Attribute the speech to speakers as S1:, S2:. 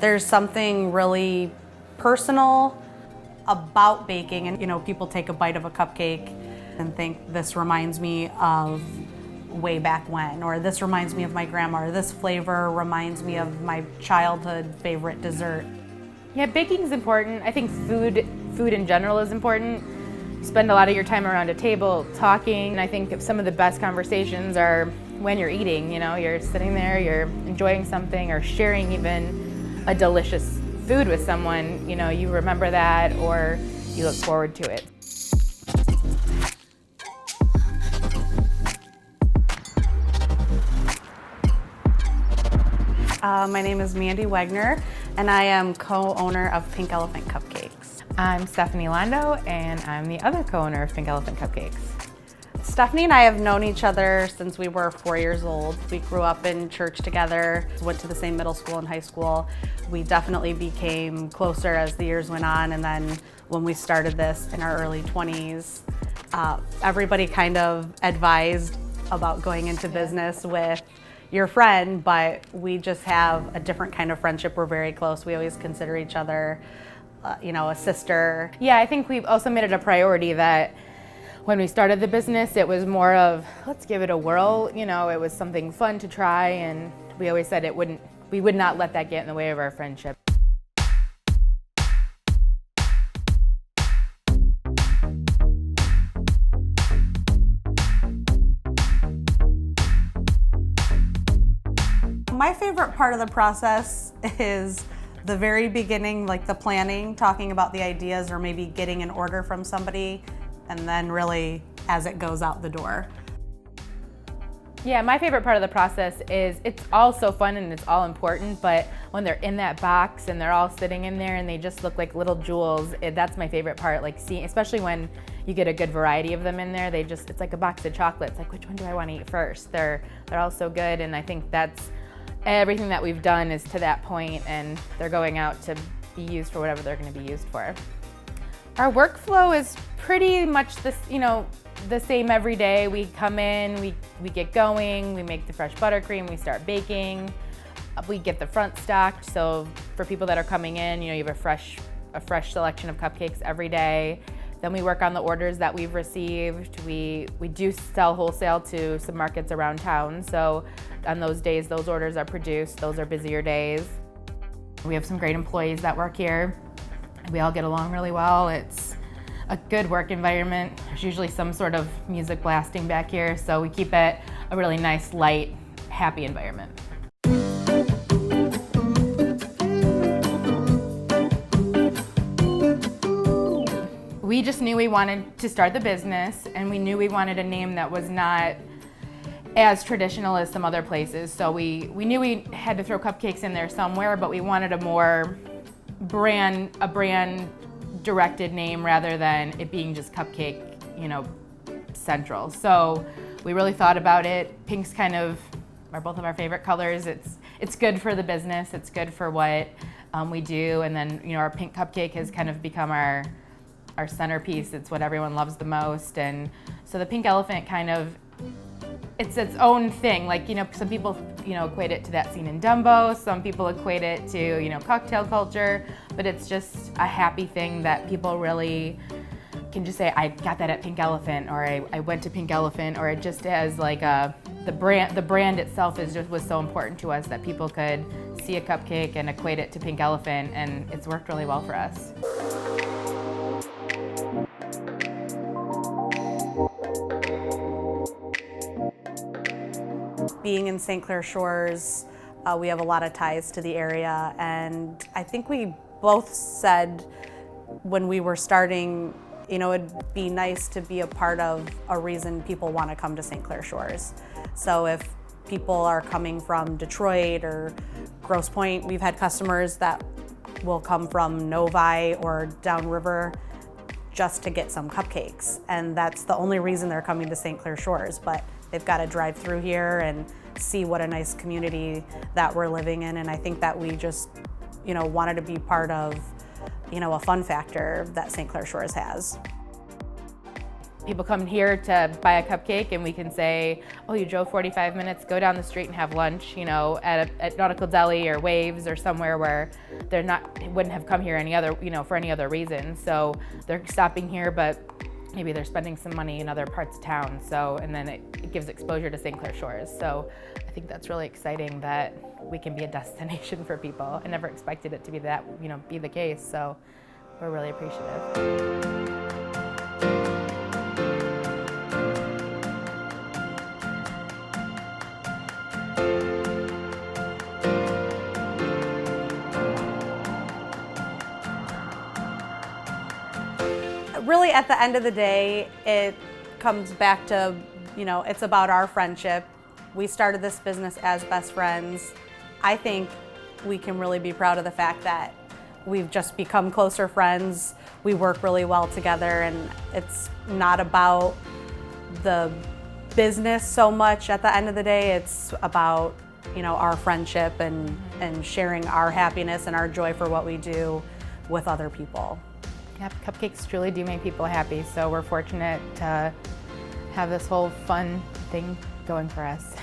S1: There's something really personal about baking, and people take a bite of a cupcake and think this reminds me of way back when, or this reminds me of my grandma, or this flavor reminds me of my childhood favorite dessert.
S2: Yeah, baking is important. I think food in general is important. You spend a lot of your time around a table talking, and I think some of the best conversations are when you're eating. You're sitting there, you're enjoying something, or sharing even a delicious food with someone. You remember that, or you look forward to it.
S1: My name is Mandy Wagner, and I am co-owner of Pink Elephant Cupcakes.
S2: I'm Stephanie Londo, and I'm the other co-owner of Pink Elephant Cupcakes.
S1: Stephanie and I have known each other since we were 4 years old. We grew up in church together, went to the same middle school and high school. We definitely became closer as the years went on, and then when we started this in our early 20s, everybody kind of advised about going into business with your friend, but we just have a different kind of friendship. We're very close. We always consider each other, a sister.
S2: Yeah, I think we've also made it a priority that when we started the business, it was more of, let's give it a whirl. It was something fun to try, and we always said we would not let that get in the way of our friendship.
S1: My favorite part of the process is the very beginning, like the planning, talking about the ideas, or maybe getting an order from somebody, and then really as it goes out the door.
S2: Yeah, my favorite part of the process is it's all so fun and it's all important, but when they're in that box and they're all sitting in there and they just look like little jewels, that's my favorite part. Like seeing, especially when you get a good variety of them in there, it's like a box of chocolates. Like, which one do I want to eat first? They're all so good, and I think that's everything that we've done is to that point, and they're going out to be used for whatever they're going to be used for. Our workflow is pretty much the same every day. We come in, we get going, we make the fresh buttercream, we start baking, we get the front stocked. So for people that are coming in, you have a fresh selection of cupcakes every day. Then we work on the orders that we've received. We do sell wholesale to some markets around town. So on those days, those orders are produced. Those are busier days. We have some great employees that work here. We all get along really well. It's a good work environment. There's usually some sort of music blasting back here. So we keep it a really nice, light, happy environment. We just knew we wanted to start the business, and we knew we wanted a name that was not as traditional as some other places. So we knew we had to throw cupcakes in there somewhere, but we wanted a brand directed name rather than it being just cupcake, central. So we really thought about it. Pinks are both of our favorite colors. It's good for the business. It's good for what we do. And then, our pink cupcake has kind of become our centerpiece. It's what everyone loves the most. And so the Pink Elephant it's its own thing. Like, some people, equate it to that scene in Dumbo. Some people equate it to, cocktail culture, but it's just a happy thing that people really can just say, I got that at Pink Elephant, or I went to Pink Elephant, or it just has like the brand itself was so important to us that people could see a cupcake and equate it to Pink Elephant, and it's worked really well for us.
S1: Being in St. Clair Shores, we have a lot of ties to the area, and I think we both said when we were starting, it'd be nice to be a part of a reason people want to come to St. Clair Shores. So if people are coming from Detroit or Grosse Pointe, we've had customers that will come from Novi or downriver just to get some cupcakes, and that's the only reason they're coming to St. Clair Shores. But they've got to drive through here and see what a nice community that we're living in, and I think that we just, wanted to be part of, a fun factor that St. Clair Shores has.
S2: people come here to buy a cupcake and we can say, oh, you drove 45 minutes, go down the street and have lunch, you know, at Nautical Deli or Waves or somewhere where wouldn't have come here any other, you know, for any other reason. So they're stopping here, but maybe they're spending some money in other parts of town. So, and then it gives exposure to St. Clair Shores. So I think that's really exciting that we can be a destination for people. I never expected it to be that, you know, be the case. So we're really appreciative.
S1: Really, at the end of the day, it comes back to, you know, it's about our friendship. We started this business as best friends. I think we can really be proud of the fact that we've just become closer friends. We work really well together, and it's not about the business so much at the end of the day. It's about, you know, our friendship and sharing our happiness and our joy for what we do with other people.
S2: Yep, cupcakes truly do make people happy, so we're fortunate to have this whole fun thing going for us.